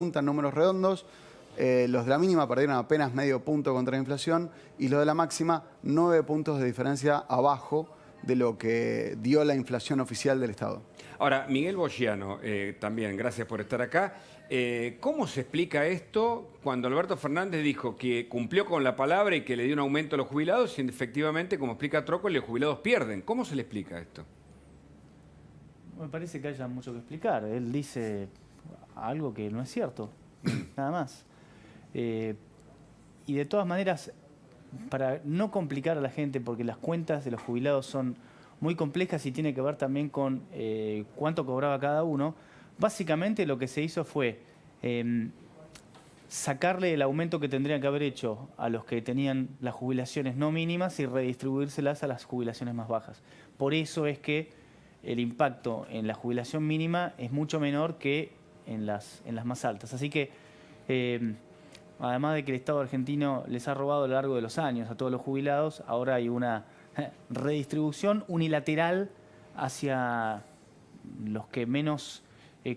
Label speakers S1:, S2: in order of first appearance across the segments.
S1: En números redondos, los de la mínima perdieron apenas medio punto contra la inflación y los de la máxima 9 puntos de diferencia abajo de lo que dio la inflación oficial del Estado.
S2: Ahora, Miguel Bogiano, también, gracias por estar acá. ¿Cómo se explica esto cuando Alberto Fernández dijo que cumplió con la palabra y que le dio un aumento a los jubilados y efectivamente, como explica Trócoli, los jubilados pierden? ¿Cómo se le explica esto?
S3: Me parece que haya mucho que explicar. Él dice algo que no es cierto, nada más. Y de todas maneras, para no complicar a la gente, porque las cuentas de los jubilados son muy complejas y tiene que ver también con cuánto cobraba cada uno, básicamente lo que se hizo fue sacarle el aumento que tendrían que haber hecho a los que tenían las jubilaciones no mínimas y redistribuírselas a las jubilaciones más bajas. Por eso es que el impacto en la jubilación mínima es mucho menor que en las más altas. Así que, además de que el Estado argentino les ha robado a lo largo de los años a todos los jubilados, ahora hay una redistribución unilateral hacia los que menos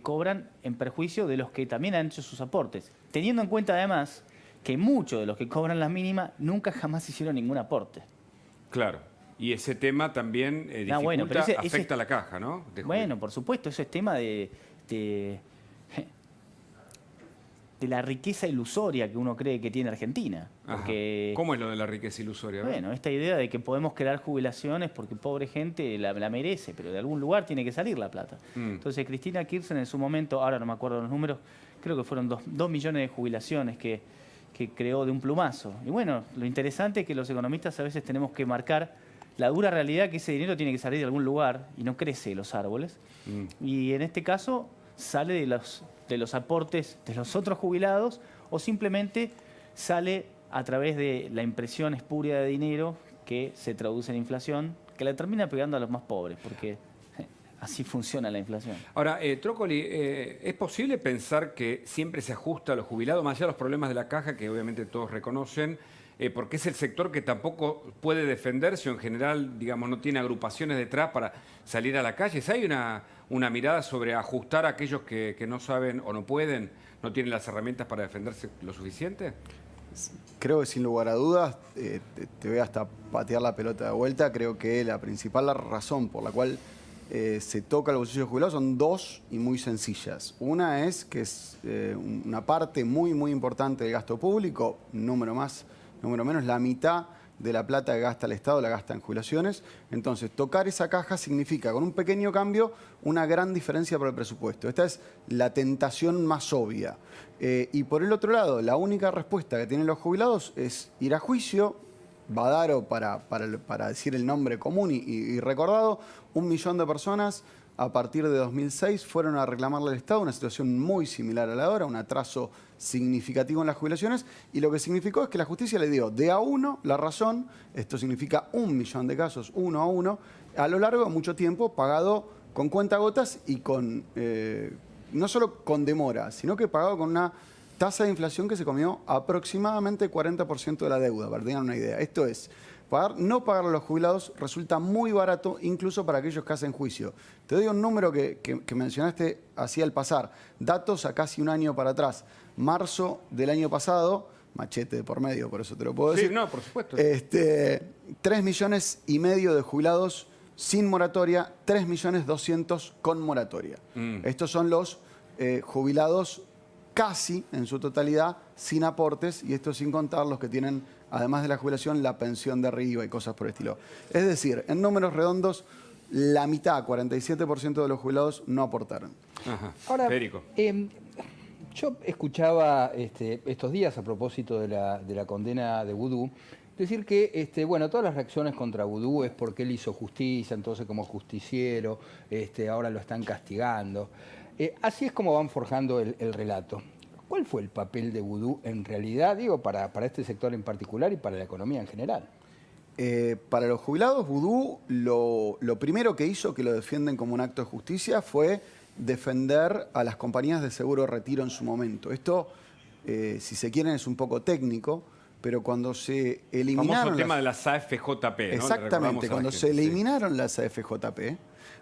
S3: cobran en perjuicio de los que también han hecho sus aportes. Teniendo en cuenta además que muchos de los que cobran la mínima nunca jamás hicieron ningún aporte.
S2: Claro. Y ese tema también afecta a la caja, ¿no?
S3: Bueno, por supuesto, eso es tema de la riqueza ilusoria que uno cree que tiene Argentina. Porque,
S2: ¿cómo es lo de la riqueza ilusoria?
S3: Bueno, esta idea de que podemos crear jubilaciones porque pobre gente la merece, pero de algún lugar tiene que salir la plata. Entonces, Cristina Kirchner en su momento, ahora no me acuerdo los números, creo que fueron 2 millones de jubilaciones que creó de un plumazo. Y bueno, lo interesante es que los economistas a veces tenemos que marcar la dura realidad que ese dinero tiene que salir de algún lugar y no crece de los árboles. Y en este caso sale de los aportes de los otros jubilados o simplemente sale a través de la impresión espuria de dinero que se traduce en inflación, que la termina pegando a los más pobres, porque así funciona la inflación.
S2: Ahora, Trócoli, ¿es posible pensar que siempre se ajusta a los jubilados, más allá de los problemas de la caja, que obviamente todos reconocen, porque es el sector que tampoco puede defenderse o en general, digamos, no tiene agrupaciones detrás para salir a la calle? ¿Hay una mirada sobre ajustar a aquellos que no saben o no pueden, no tienen las herramientas para defenderse lo suficiente?
S1: Creo que sin lugar a dudas, te voy hasta patear la pelota de vuelta, creo que la principal razón por la cual se toca el bolsillo jubilado son dos y muy sencillas. Una es que es una parte muy, muy importante del gasto público, número menos, la mitad de la plata que gasta el Estado la gasta en jubilaciones. Entonces, tocar esa caja significa, con un pequeño cambio, una gran diferencia para el presupuesto. Esta es la tentación más obvia. Y por el otro lado, la única respuesta que tienen los jubilados es ir a juicio. Badaro, para decir el nombre común y recordado, 1 millón de personas a partir de 2006 fueron a reclamarle al Estado una situación muy similar a la de ahora, un atraso significativo en las jubilaciones, y lo que significó es que la justicia le dio de a uno la razón. Esto significa 1 millón de casos, 1 a 1, a lo largo de mucho tiempo, pagado con cuentagotas y con no solo con demora, sino que pagado con una tasa de inflación que se comió aproximadamente 40% de la deuda, para que tengan una idea. Esto es, no pagar a los jubilados resulta muy barato, incluso para aquellos que hacen juicio. Te doy un número que mencionaste así al pasar. Datos a casi un año para atrás. Marzo del año pasado, machete de por medio, por eso te lo puedo decir.
S2: Sí, no, por supuesto.
S1: 3,5 millones de jubilados sin moratoria, 3.200.000 con moratoria. Estos son los jubilados casi en su totalidad sin aportes, y esto sin contar los que tienen, además de la jubilación, la pensión de arriba y cosas por el estilo. Es decir, en números redondos, la mitad, 47% de los jubilados no aportaron.
S4: Ahora,
S2: Federico.
S4: Yo escuchaba estos días, a propósito de la condena de Vudú, decir que bueno, todas las reacciones contra Vudú es porque él hizo justicia, entonces como justiciero, ahora lo están castigando. Así es como van forjando el relato. ¿Cuál fue el papel de Vudú en realidad, digo, para este sector en particular y para la economía en general?
S1: Para los jubilados, Vudú lo primero que hizo, que lo defienden como un acto de justicia, fue defender a las compañías de seguro de retiro en su momento. Esto, si se quieren, es un poco técnico, pero cuando se eliminaron...
S2: El famoso tema de las AFJP, ¿no?
S1: Exactamente, cuando se eliminaron las AFJP,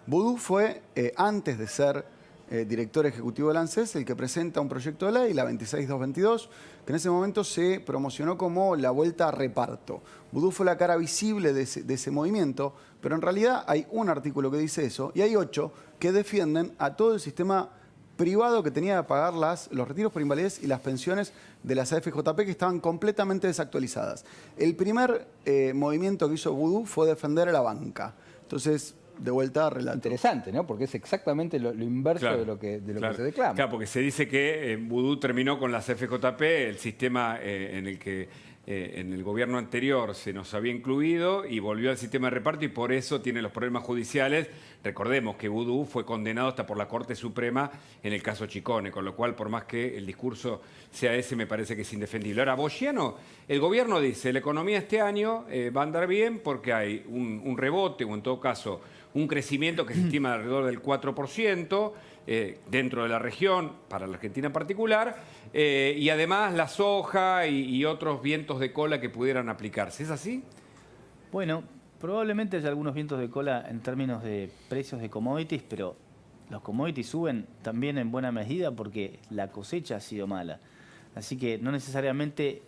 S1: Vudú fue, antes de ser director ejecutivo del ANSES, el que presenta un proyecto de ley, la 26222, que en ese momento se promocionó como la vuelta a reparto. Vudú fue la cara visible de ese movimiento, pero en realidad hay un artículo que dice eso y hay 8 que defienden a todo el sistema privado que tenía que pagar los retiros por invalidez y las pensiones de las AFJP que estaban completamente desactualizadas. El primer movimiento que hizo Vudú fue defender a la banca. Entonces, de vuelta a relato.
S4: Interesante, ¿no? Porque es exactamente lo inverso de lo que se declama.
S2: Claro, porque se dice que Vudú terminó con las FJP, el sistema en el que en el gobierno anterior se nos había incluido y volvió al sistema de reparto y por eso tiene los problemas judiciales. Recordemos que Vudú fue condenado hasta por la Corte Suprema en el caso Chicone, con lo cual por más que el discurso sea ese me parece que es indefendible. Ahora, Bogiano, el gobierno dice la economía este año va a andar bien porque hay un rebote o en todo caso un crecimiento que se estima alrededor del 4% dentro de la región, para la Argentina en particular, y además la soja y otros vientos de cola que pudieran aplicarse. ¿Es así?
S3: Bueno, probablemente haya algunos vientos de cola en términos de precios de commodities, pero los commodities suben también en buena medida porque la cosecha ha sido mala. Así que no necesariamente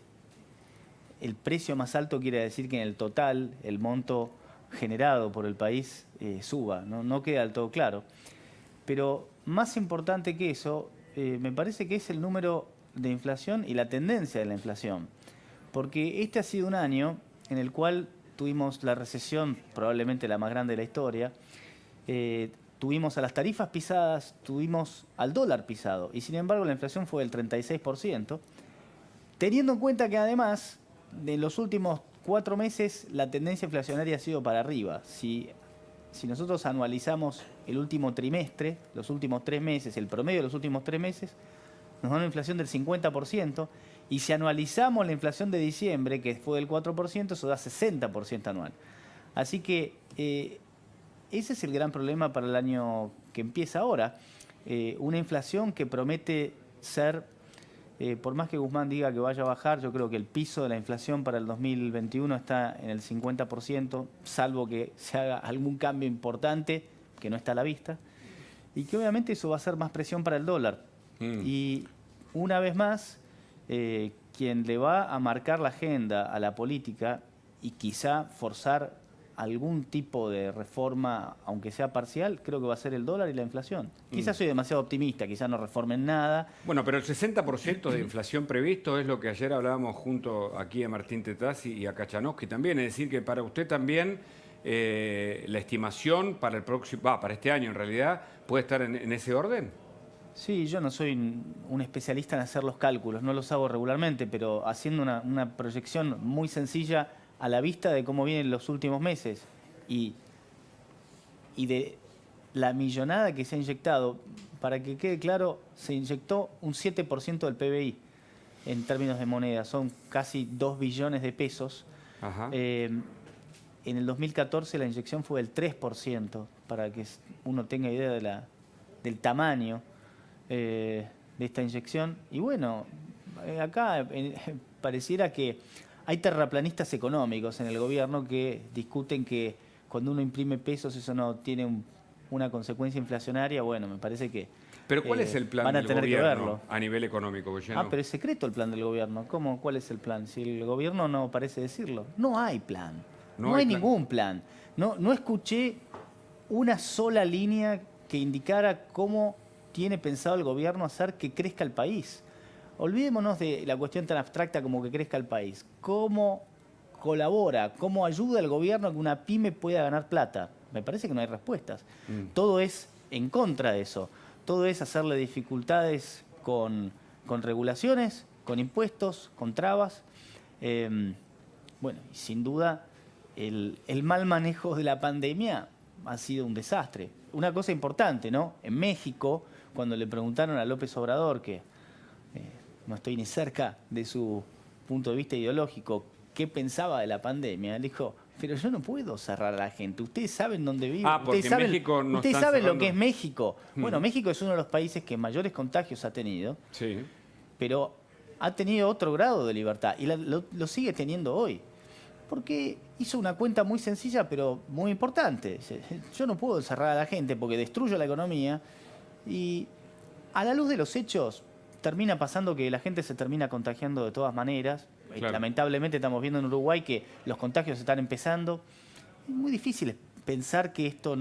S3: el precio más alto quiere decir que en el total el monto generado por el país suba. No queda del todo claro. Pero más importante que eso, me parece que es el número de inflación y la tendencia de la inflación. Porque este ha sido un año en el cual tuvimos la recesión, probablemente la más grande de la historia, tuvimos a las tarifas pisadas, tuvimos al dólar pisado, y sin embargo la inflación fue del 36%, teniendo en cuenta que además, de los últimos 4 meses, la tendencia inflacionaria ha sido para arriba. Si nosotros anualizamos el último trimestre, los últimos 3 meses, el promedio de los últimos 3 meses, nos da una inflación del 50%, y si anualizamos la inflación de diciembre, que fue del 4%, eso da 60% anual. Así que ese es el gran problema para el año que empieza ahora. Una inflación que promete ser, por más que Guzmán diga que vaya a bajar, yo creo que el piso de la inflación para el 2021 está en el 50%, salvo que se haga algún cambio importante, que no está a la vista, y que obviamente eso va a ser más presión para el dólar. Y una vez más, quien le va a marcar la agenda a la política y quizá forzar algún tipo de reforma, aunque sea parcial, creo que va a ser el dólar y la inflación. Quizás soy demasiado optimista, quizás no reformen nada.
S2: Bueno, pero el 60% de inflación previsto es lo que ayer hablábamos junto aquí a Martín Tetaz y a Kachanowski también. Es decir, que para usted también la estimación para el próximo, para este año en realidad, puede estar en ese orden.
S3: Sí, yo no soy un especialista en hacer los cálculos, no los hago regularmente, pero haciendo una proyección muy sencilla a la vista de cómo vienen los últimos meses y de la millonada que se ha inyectado, para que quede claro, se inyectó un 7% del PBI en términos de moneda, son casi 2 billones de pesos.
S2: Ajá.
S3: En el 2014 la inyección fue del 3%, para que uno tenga idea del tamaño de esta inyección. Y bueno, acá pareciera que hay terraplanistas económicos en el gobierno que discuten que cuando uno imprime pesos eso no tiene una consecuencia inflacionaria. Bueno, me parece que
S2: pero ¿cuál es el plan
S3: van a
S2: del
S3: tener que
S2: gobierno
S3: verlo
S2: a nivel económico, Bogiano?
S3: pero es secreto el plan del gobierno. ¿Cómo? ¿Cuál es el plan? Si el gobierno no parece decirlo. No hay plan. No hay ningún plan. No escuché una sola línea que indicara cómo tiene pensado el gobierno hacer que crezca el país. Olvidémonos de la cuestión tan abstracta como que crezca el país. ¿Cómo colabora, cómo ayuda el gobierno a que una pyme pueda ganar plata? Me parece que no hay respuestas. Todo es en contra de eso. Todo es hacerle dificultades con regulaciones, con impuestos, con trabas. Bueno, y sin duda el mal manejo de la pandemia ha sido un desastre. Una cosa importante, ¿no? En México, cuando le preguntaron a López Obrador, que no estoy ni cerca de su punto de vista ideológico, qué pensaba de la pandemia, él dijo, pero yo no puedo cerrar a la gente. Ustedes saben dónde viven.
S2: Porque en México no
S3: ustedes
S2: están
S3: saben
S2: cerrando.
S3: lo que es México. Bueno, México es uno de los países que mayores contagios ha tenido,
S2: Sí.
S3: pero ha tenido otro grado de libertad y lo sigue teniendo hoy. Porque hizo una cuenta muy sencilla, pero muy importante. Yo no puedo encerrar a la gente porque destruyo la economía Y a la luz de los hechos, termina pasando que la gente se termina contagiando de todas maneras.
S2: Claro.
S3: Lamentablemente estamos viendo en Uruguay que los contagios están empezando. Es muy difícil pensar que esto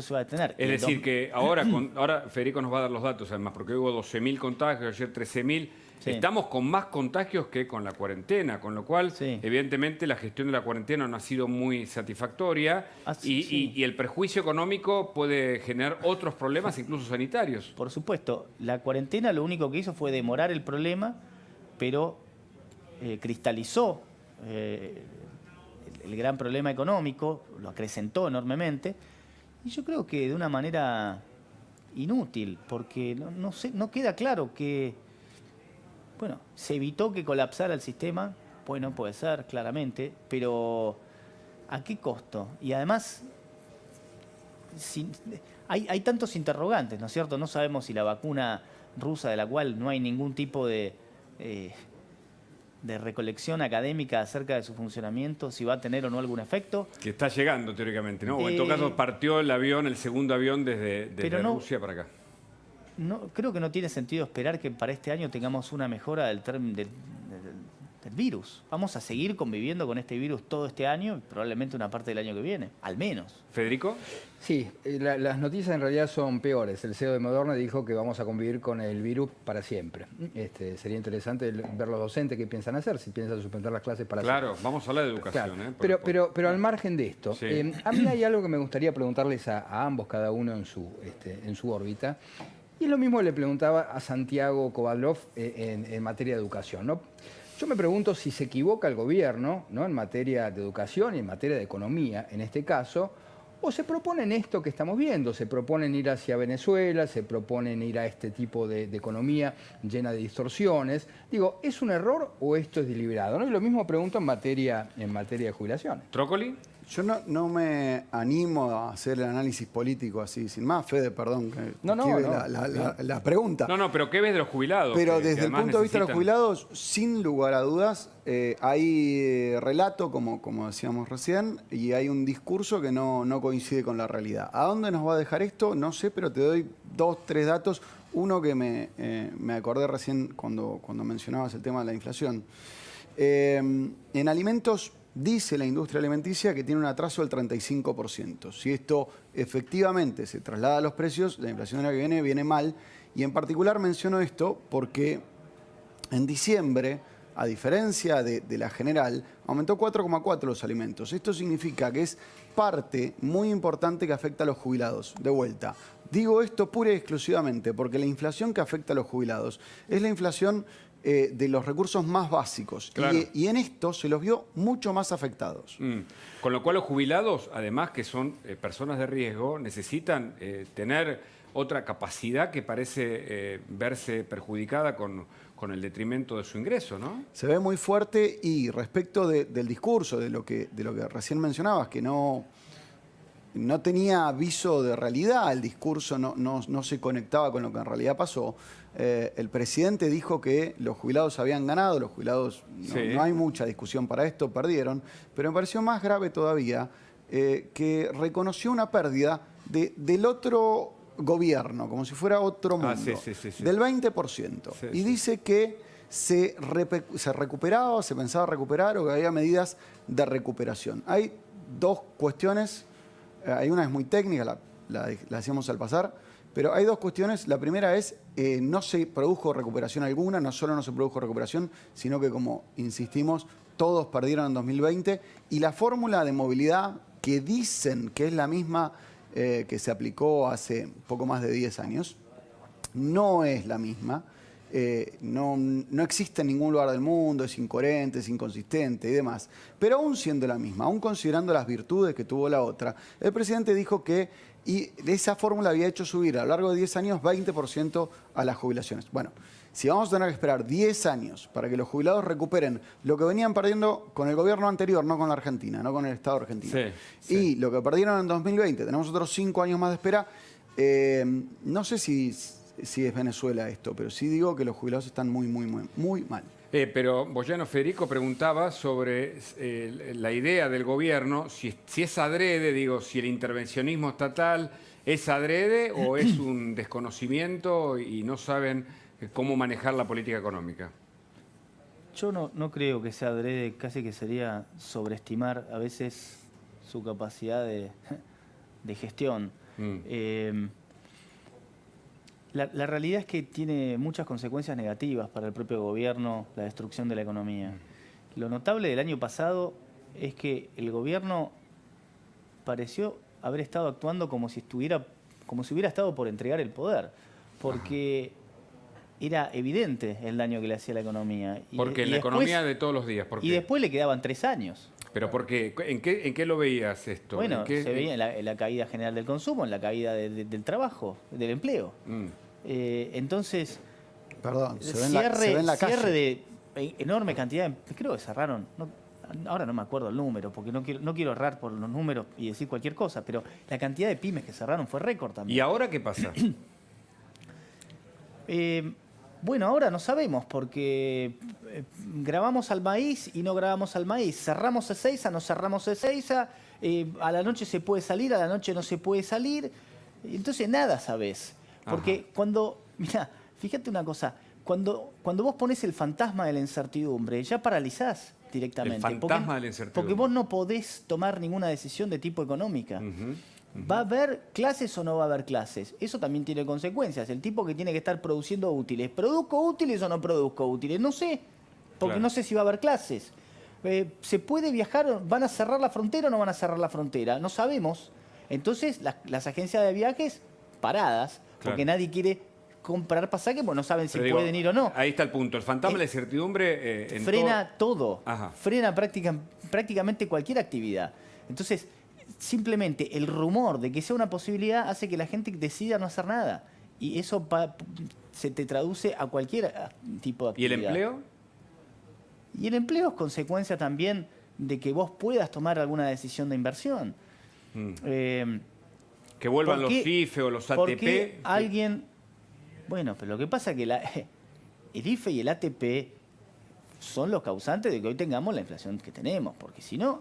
S3: se va a detener.
S2: Es decir, que ahora Federico nos va a dar los datos, además, porque hubo 12.000 contagios, ayer 13.000.
S3: Sí.
S2: Estamos con más contagios que con la cuarentena, con lo cual,
S3: Sí.
S2: evidentemente, la gestión de la cuarentena no ha sido muy satisfactoria y el perjuicio económico puede generar otros problemas, incluso sanitarios.
S3: Por supuesto, la cuarentena lo único que hizo fue demorar el problema, pero cristalizó el gran problema económico, lo acrecentó enormemente, y yo creo que de una manera inútil, porque no queda claro que, bueno, se evitó que colapsara el sistema, bueno, puede ser, claramente, pero ¿a qué costo? Y además, hay tantos interrogantes, ¿no es cierto? No sabemos si la vacuna rusa, de la cual no hay ningún tipo de recolección académica acerca de su funcionamiento, si va a tener o no algún efecto.
S2: Que está llegando, teóricamente, ¿no? O en todo caso, partió el segundo avión desde Rusia para acá.
S3: No, creo que no tiene sentido esperar que para este año tengamos una mejora del virus. Vamos a seguir conviviendo con este virus todo este año y probablemente una parte del año que viene, al menos.
S2: ¿Federico?
S4: Sí, las noticias en realidad son peores. El CEO de Moderna dijo que vamos a convivir con el virus para siempre. Sería interesante ver los docentes qué piensan hacer, si piensan suspender las clases para siempre.
S2: Claro, vamos a hablar de educación.
S4: Claro. Pero al margen de esto,
S2: Sí.
S4: a mí hay algo que me gustaría preguntarles a ambos, cada uno en su órbita. Y es lo mismo que le preguntaba a Santiago Kovadlov en materia de educación, ¿no? Yo me pregunto si se equivoca el gobierno, ¿no?, en materia de educación y en materia de economía, en este caso, o se proponen esto que estamos viendo, se proponen ir hacia Venezuela, se proponen ir a este tipo de economía llena de distorsiones. Digo, ¿es un error o esto es deliberado, ¿no? Y lo mismo pregunto en materia de jubilaciones.
S2: ¿Trócoli?
S1: Yo no me animo a hacer el análisis político así, sin más. Fede, perdón, que la pregunta.
S2: No, pero ¿qué ves de los jubilados?
S1: Pero
S2: que
S1: desde el
S2: además
S1: punto de vista de los
S2: necesitan?
S1: jubilados, sin lugar a dudas, hay relato, como decíamos recién, y hay un discurso que no coincide con la realidad. ¿A dónde nos va a dejar esto? No sé, pero te doy 2, 3 datos. Uno que me acordé recién cuando mencionabas el tema de la inflación. En alimentos, dice la industria alimenticia que tiene un atraso del 35%. Si esto efectivamente se traslada a los precios, la inflación del año que viene mal. Y en particular menciono esto porque en diciembre, a diferencia de la general, aumentó 4,4 los alimentos. Esto significa que es parte muy importante que afecta a los jubilados. De vuelta, digo esto pura y exclusivamente porque la inflación que afecta a los jubilados es la inflación de los recursos más básicos.
S2: Claro.
S1: Y en esto se los vio mucho más afectados.
S2: Con lo cual los jubilados, además que son personas de riesgo, necesitan tener otra capacidad que parece verse perjudicada con el detrimento de su ingreso, ¿no?
S1: Se ve muy fuerte y respecto del discurso, de lo que recién mencionabas, que no tenía aviso de realidad, el discurso no se conectaba con lo que en realidad pasó. El presidente dijo que los jubilados habían ganado, los jubilados, no hay mucha discusión para esto, perdieron, pero me pareció más grave todavía que reconoció una pérdida del otro gobierno, como si fuera otro mundo, del 20%. Y dice que se recuperaba, se pensaba recuperar o que había medidas de recuperación. Hay 2 cuestiones, hay una es muy técnica, la hacíamos al pasar, pero hay 2 cuestiones. La primera es, no se produjo recuperación alguna, no solo no se produjo recuperación, sino que, como insistimos, todos perdieron en 2020. Y la fórmula de movilidad, que dicen que es la misma que se aplicó hace poco más de 10 años, no es la misma. No existe en ningún lugar del mundo, es incoherente, es inconsistente y demás. Pero aún siendo la misma, aún considerando las virtudes que tuvo la otra, el presidente dijo que esa fórmula había hecho subir a lo largo de 10 años 20% a las jubilaciones. Bueno, si vamos a tener que esperar 10 años para que los jubilados recuperen lo que venían perdiendo con el gobierno anterior, no con la Argentina, no con el Estado argentino, y lo que perdieron en 2020, tenemos otros 5 años más de espera, no sé si es Venezuela esto, pero sí digo que los jubilados están muy mal.
S2: Pero Boyano Federico preguntaba sobre la idea del gobierno, si es adrede, digo, si el intervencionismo estatal ¿Es adrede o es un desconocimiento y no saben cómo manejar la política económica?
S3: Yo no creo que sea adrede, casi que sería sobreestimar a veces su capacidad de gestión. La realidad es que tiene muchas consecuencias negativas para el propio gobierno, la destrucción de la economía. Lo notable del año pasado es que el gobierno pareció haber estado actuando como si hubiera estado por entregar el poder, porque era evidente el daño que le hacía a la economía.
S2: Porque en la economía de todos los días. ¿Por qué?
S3: Y después le quedaban 3 años.
S2: ¿Pero por qué? ¿En qué lo veías esto?
S3: Bueno, se veía en la caída general del consumo, en la caída del trabajo, del empleo. Entonces,
S1: Perdón, se ve en la calle.
S3: cierre de enorme cantidad, creo que cerraron, ahora no me acuerdo el número, porque no quiero errar por los números y decir cualquier cosa, pero la cantidad de pymes que cerraron fue récord también.
S2: ¿Y ahora qué pasa?
S3: Bueno, ahora no sabemos, porque grabamos al maíz y no grabamos al maíz. Cerramos Ezeiza, no cerramos Ezeiza. A la noche se puede salir, a la noche no se puede salir. Entonces nada sabés. Porque mira, fíjate una cosa. Cuando vos pones el fantasma de la incertidumbre, ya paralizás directamente.
S2: El fantasma de la incertidumbre.
S3: Porque vos no podés tomar ninguna decisión de tipo económica. ¿Va a haber clases o no va a haber clases? Eso también tiene consecuencias. El tipo que tiene que estar produciendo útiles. ¿Produzco útiles o no produzco útiles? No sé, porque no sé si va a haber clases. ¿Se puede viajar? ¿Van a cerrar la frontera o no van a cerrar la frontera? No sabemos. Entonces, las agencias de viajes paradas, porque nadie quiere comprar pasajes, porque no saben si pueden ir o no.
S2: Ahí está el punto. El fantasma de la incertidumbre
S3: frena todo.
S2: Ajá.
S3: Frena prácticamente cualquier actividad. Entonces, simplemente el rumor de que sea una posibilidad hace que la gente decida no hacer nada. Y eso se te traduce a cualquier tipo de actividad.
S2: ¿Y el empleo?
S3: Y el empleo es consecuencia también de que vos puedas tomar alguna decisión de inversión.
S2: Que vuelvan los IFE o los ATP.
S3: Porque alguien... Bueno, pero lo que pasa es que el IFE y el ATP son los causantes de que hoy tengamos la inflación que tenemos. Porque si no,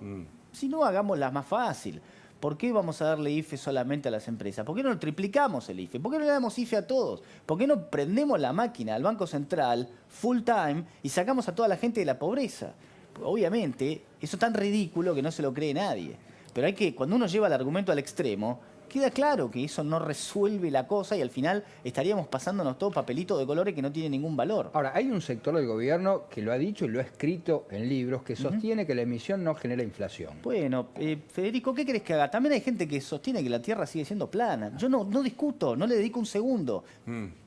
S3: hagámosla más fácil. ¿Por qué vamos a darle IFE solamente a las empresas? ¿Por qué no triplicamos el IFE? ¿Por qué no le damos IFE a todos? ¿Por qué no prendemos la máquina al Banco Central full time y sacamos a toda la gente de la pobreza? Obviamente, eso es tan ridículo que no se lo cree nadie. Pero cuando uno lleva el argumento al extremo, queda claro que eso no resuelve la cosa y al final estaríamos pasándonos todo papelito de colores que no tiene ningún valor.
S4: Ahora, hay un sector del gobierno que lo ha dicho y lo ha escrito en libros que sostiene que la emisión no genera inflación.
S3: Bueno, Federico, ¿qué querés que haga? También hay gente que sostiene que la Tierra sigue siendo plana. Yo no discuto, no le dedico un segundo.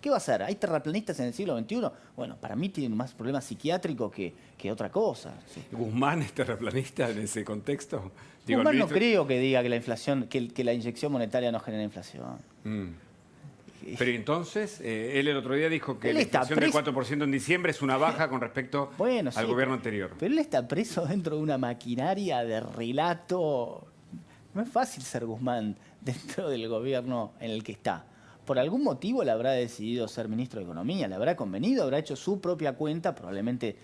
S3: ¿Qué va a hacer? ¿Hay terraplanistas en el siglo XXI? Bueno, para mí tienen más problemas psiquiátricos que otra cosa. Sí.
S2: ¿Guzmán es terraplanista en ese contexto?
S3: Guzmán no creo que diga que la inflación, que la inyección monetaria no genera inflación.
S2: Pero entonces, él el otro día dijo que la inflación del 4% en diciembre es una baja con respecto al gobierno anterior.
S3: Pero él está preso dentro de una maquinaria de relato. No es fácil ser Guzmán dentro del gobierno en el que está. Por algún motivo le habrá decidido ser ministro de Economía, le habrá convenido, habrá hecho su propia cuenta, probablemente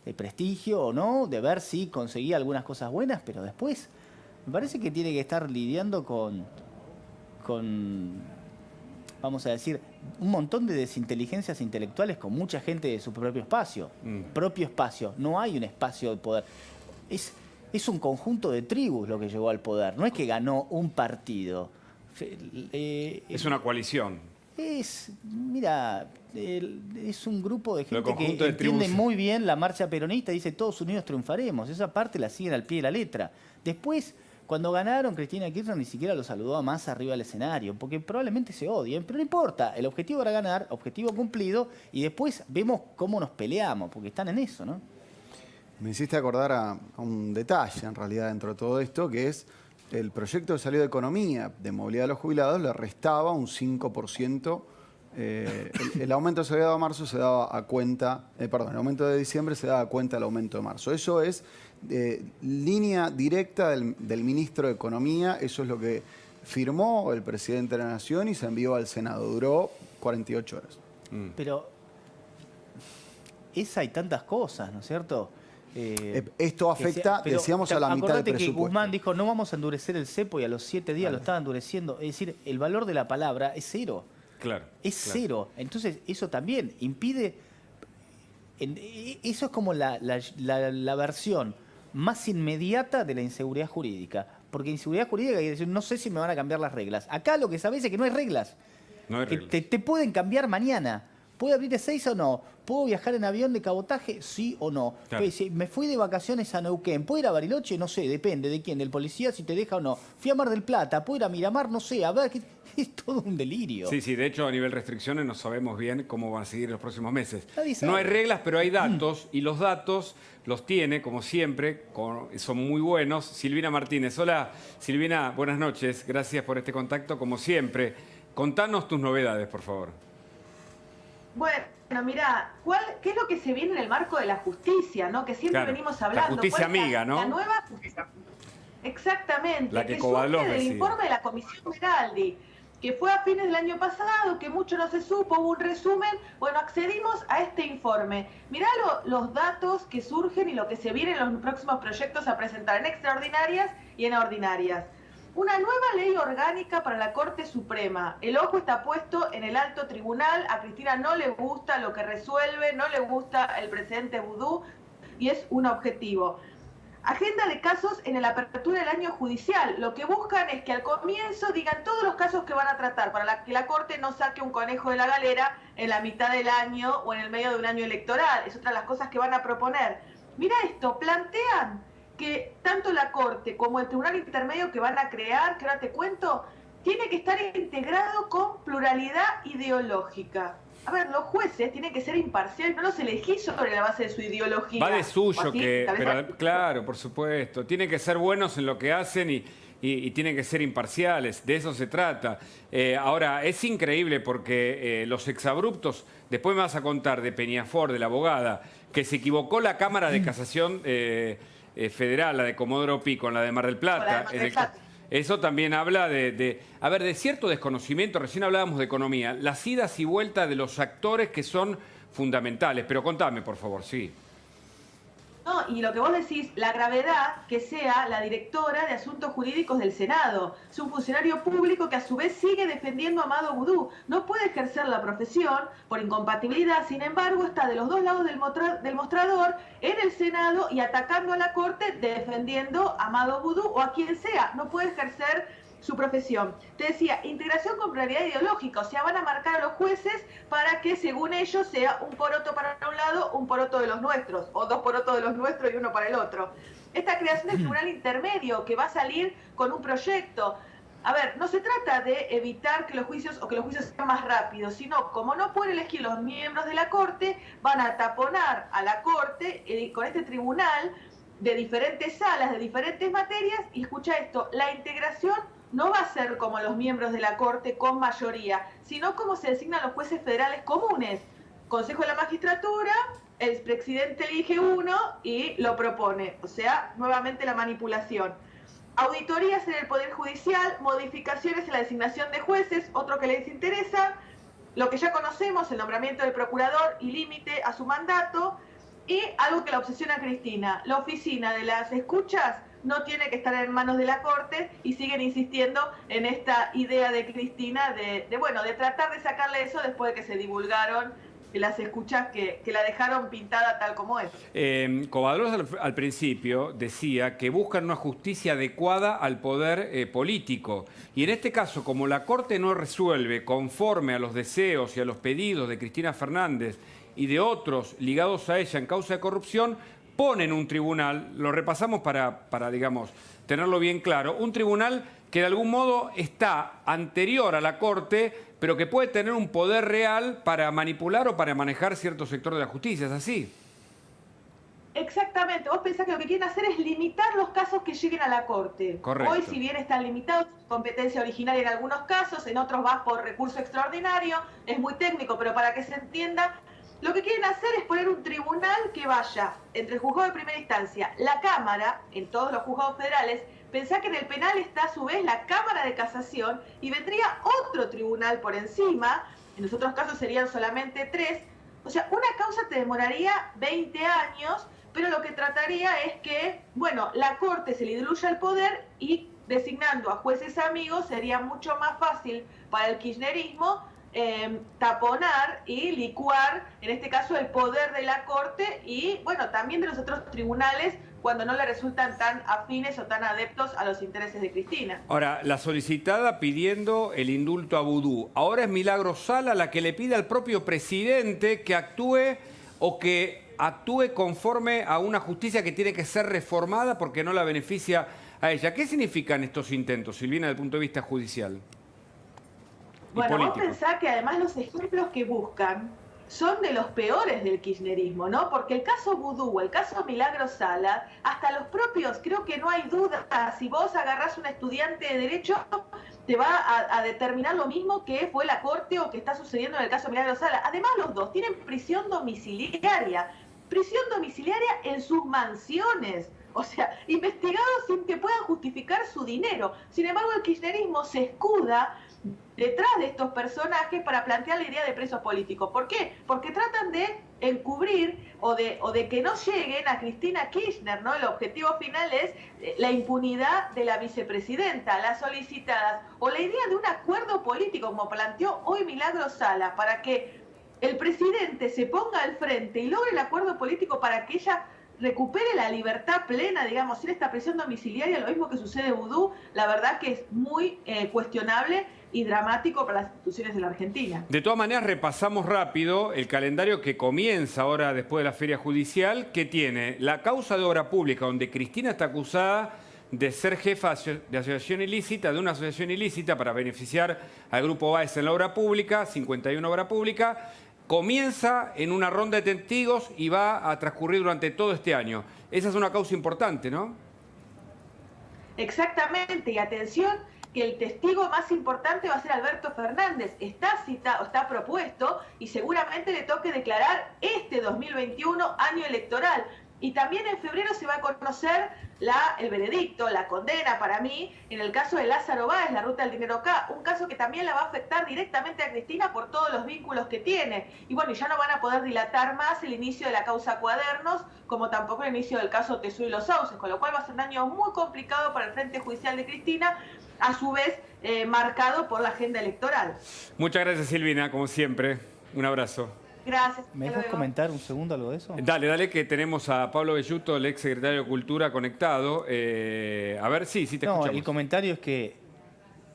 S3: de prestigio o no, de ver si conseguía algunas cosas buenas, pero después me parece que tiene que estar lidiando con vamos a decir, un montón de desinteligencias intelectuales con mucha gente de su propio espacio. Propio espacio, no hay un espacio de poder. Es un conjunto de tribus lo que llegó al poder, no es que ganó un partido.
S2: Es una coalición.
S3: Mira, es un grupo de gente que entiende muy bien la marcha peronista, dice todos unidos triunfaremos. Esa parte la siguen al pie de la letra. Después, cuando ganaron, Cristina Kirchner ni siquiera lo saludó a Massa arriba del escenario, porque probablemente se odien, pero no importa. El objetivo era ganar, objetivo cumplido, y después vemos cómo nos peleamos, porque están en eso, ¿no?
S1: Me hiciste acordar a un detalle, en realidad, dentro de todo esto, que es el proyecto de salida de economía de movilidad de los jubilados le restaba un 5%. El aumento que se había dado a marzo se daba a cuenta, el aumento de diciembre se daba a cuenta del aumento de marzo. Eso es línea directa del ministro de Economía, eso es lo que firmó el presidente de la Nación y se envió al Senado. Duró 48 horas.
S3: Pero hay tantas cosas, ¿no es cierto?
S1: Esto afecta,
S3: pero
S1: decíamos, a la mitad del
S3: acordate que
S1: presupuesto.
S3: Guzmán dijo, no vamos a endurecer el cepo, y a los 7 días lo estaba endureciendo. Es decir, el valor de la palabra es cero.
S2: Claro.
S3: Es cero. Entonces, eso también impide... Eso es como la versión más inmediata de la inseguridad jurídica. Porque inseguridad jurídica quiere decir, no sé si me van a cambiar las reglas. Acá lo que sabés es que no hay reglas.
S2: No hay
S3: Que
S2: reglas.
S3: te pueden cambiar mañana. ¿Puedo abrir de 6 o no? ¿Puedo viajar en avión de cabotaje? Sí o no.
S2: Claro.
S3: Pues, si me fui de vacaciones a Neuquén, ¿puedo ir a Bariloche? No sé, depende de quién, del policía, si te deja o no. Fui a Mar del Plata, ¿puedo ir a Miramar? No sé, a ver, es todo un delirio.
S2: Sí, sí, de hecho a nivel restricciones no sabemos bien cómo van a seguir los próximos meses.
S3: Nadie sabe.
S2: No hay reglas, pero hay datos, y los datos los tiene, como siempre, son muy buenos. Silvina Martínez. Hola, Silvina, buenas noches, gracias por este contacto, como siempre. Contanos tus novedades, por favor.
S5: Bueno, mira, ¿qué es lo que se viene en el marco de la justicia, ¿no? Que siempre
S2: Claro,
S5: venimos
S2: la
S5: hablando.
S2: justicia
S5: ¿Cuál es
S2: amiga, ¿no?
S5: La nueva justicia. Exactamente.
S2: La que
S5: surge
S2: Kovadlov
S5: del
S2: decía.
S5: informe de la Comisión Meraldi, que fue a fines del año pasado, que mucho no se supo, hubo un resumen. Bueno, accedimos a este informe. Mirá los datos que surgen y lo que se viene en los próximos proyectos a presentar en extraordinarias y en ordinarias. Una nueva ley orgánica para la Corte Suprema. El ojo está puesto en el alto tribunal. A Cristina no le gusta lo que resuelve, no le gusta el presidente Vudú, y es un objetivo. Agenda de casos en la apertura del año judicial. Lo que buscan es que al comienzo digan todos los casos que van a tratar, para que la Corte no saque un conejo de la galera en la mitad del año o en el medio de un año electoral. Es otra de las cosas que van a proponer. Mira esto, plantean que tanto la Corte como el Tribunal Intermedio que van a crear, que ahora te cuento, tiene que estar integrado con pluralidad ideológica. A ver, los jueces tienen que ser imparciales, no los elegís sobre la base de su ideología.
S2: Va de suyo,
S5: así,
S2: pero claro, por supuesto. Tienen que ser buenos en lo que hacen y tienen que ser imparciales. De eso se trata. Ahora, es increíble porque los exabruptos, después me vas a contar de Peñafort, de la abogada, que se equivocó la Cámara de Casación Federal, la de Comodoro Pi, con la de Mar del Plata. Eso también habla de cierto desconocimiento. Recién hablábamos de economía. Las idas y vueltas de los actores que son fundamentales. Pero contame, por favor, sí.
S5: No, y lo que vos decís, la gravedad que sea la directora de Asuntos Jurídicos del Senado. Es un funcionario público que a su vez sigue defendiendo a Amado Vudú. No puede ejercer la profesión por incompatibilidad, sin embargo está de los dos lados del mostrador en el Senado y atacando a la Corte, defendiendo a Amado Vudú o a quien sea. No puede ejercer su profesión. Te decía, integración con pluralidad ideológica, o sea, van a marcar a los jueces para que según ellos sea un poroto para un lado, un poroto de los nuestros, o dos porotos de los nuestros y uno para el otro. Esta creación del tribunal intermedio que va a salir con un proyecto. A ver, no se trata de evitar que los juicios o que los juicios sean más rápidos, sino como no pueden elegir los miembros de la Corte, van a taponar a la Corte con este tribunal de diferentes salas, de diferentes materias, y escucha esto, la integración no va a ser como los miembros de la Corte con mayoría, sino como se designan los jueces federales comunes. Consejo de la Magistratura, el presidente elige uno y lo propone. O sea, nuevamente la manipulación. Auditorías en el Poder Judicial, modificaciones en la designación de jueces, otro que les interesa, lo que ya conocemos, el nombramiento del procurador y límite a su mandato, y algo que la obsesiona a Cristina, la oficina de las escuchas no tiene que estar en manos de la Corte, y siguen insistiendo en esta idea de Cristina de tratar de sacarle eso después de que se divulgaron las escuchas que la dejaron pintada tal como es.
S2: Kovadlov al principio decía que buscan una justicia adecuada al poder político. Y en este caso, como la Corte no resuelve conforme a los deseos y a los pedidos de Cristina Fernández y de otros ligados a ella en causa de corrupción, ponen un tribunal, lo repasamos para digamos, tenerlo bien claro, un tribunal que de algún modo está anterior a la Corte, pero que puede tener un poder real para manipular o para manejar cierto sector de la justicia, ¿es así?
S5: Exactamente, vos pensás que lo que quieren hacer es limitar los casos que lleguen a la Corte.
S2: Correcto.
S5: Hoy, si bien están limitados, competencia originaria en algunos casos, en otros vas por recurso extraordinario, es muy técnico, pero para que se entienda, lo que quieren hacer es poner un tribunal que vaya entre el juzgado de primera instancia, la Cámara, en todos los juzgados federales. Pensá que en el penal está a su vez la Cámara de Casación y vendría otro tribunal por encima, en los otros casos serían solamente 3. O sea, una causa te demoraría 20 años, pero lo que trataría es que, bueno, la Corte se le diluya el poder y designando a jueces amigos sería mucho más fácil para el kirchnerismo taponar y licuar, en este caso, el poder de la Corte y, bueno, también de los otros tribunales cuando no le resultan tan afines o tan adeptos a los intereses de Cristina.
S2: Ahora, la solicitada pidiendo el indulto a Vudú. Ahora es Milagros Sala la que le pide al propio presidente que actúe o que actúe conforme a una justicia que tiene que ser reformada porque no la beneficia a ella. ¿Qué significan estos intentos, Silvina, desde el punto de vista judicial?
S5: Bueno, vos pensás que además los ejemplos que buscan son de los peores del kirchnerismo, ¿no? Porque el caso Vudú, el caso Milagros Sala, hasta los propios, creo que no hay duda, si vos agarrás un estudiante de Derecho, te va a determinar lo mismo que fue la Corte o que está sucediendo en el caso Milagros Sala. Además, los dos tienen prisión domiciliaria en sus mansiones. O sea, investigados sin que puedan justificar su dinero. Sin embargo, el kirchnerismo se escuda detrás de estos personajes para plantear la idea de presos políticos. ¿Por qué? Porque tratan de encubrir o de que no lleguen a Cristina Kirchner, ¿no? El objetivo final es la impunidad de la vicepresidenta, las solicitadas, o la idea de un acuerdo político, como planteó hoy Milagros Sala, para que el presidente se ponga al frente y logre el acuerdo político para que ella recupere la libertad plena, digamos, sin esta prisión domiciliaria, lo mismo que sucede en Vudú, la verdad que es muy cuestionable y dramático para las instituciones de la Argentina.
S2: De todas maneras, repasamos rápido el calendario que comienza ahora después de la feria judicial, que tiene la causa de obra pública, donde Cristina está acusada de ser jefa de asociación ilícita, de una asociación ilícita para beneficiar al Grupo Báez en la obra pública, 51 obra pública. Comienza en una ronda de testigos y va a transcurrir durante todo este año. Esa es una causa importante, ¿no?
S5: Exactamente, y atención, que el testigo más importante va a ser Alberto Fernández. Está citado, está propuesto y seguramente le toque declarar este 2021 año electoral. Y también en febrero se va a conocer el veredicto, la condena para mí, en el caso de Lázaro Báez, la ruta del dinero acá, un caso que también la va a afectar directamente a Cristina por todos los vínculos que tiene. Y bueno, ya no van a poder dilatar más el inicio de la causa Cuadernos, como tampoco el inicio del caso Tesú y los Sauces, con lo cual va a ser un año muy complicado para el Frente Judicial de Cristina, a su vez marcado por la agenda electoral.
S2: Muchas gracias, Silvina, como siempre. Un abrazo.
S5: Gracias.
S3: ¿Me dejas comentar un segundo algo de eso?
S2: Dale, que tenemos a Pablo Belluto, el ex secretario de Cultura, conectado. A ver, sí, te escuchamos.
S3: El comentario es que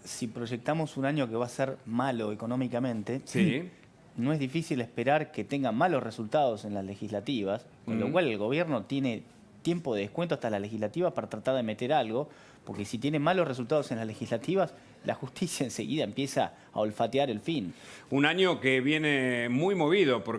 S3: si proyectamos un año que va a ser malo económicamente,
S2: sí,
S3: no es difícil esperar que tenga malos resultados en las legislativas, con lo cual el gobierno tiene tiempo de descuento hasta las legislativas para tratar de meter algo, porque si tiene malos resultados en las legislativas, la justicia enseguida empieza a olfatear el fin.
S2: Un año que viene muy movido, porque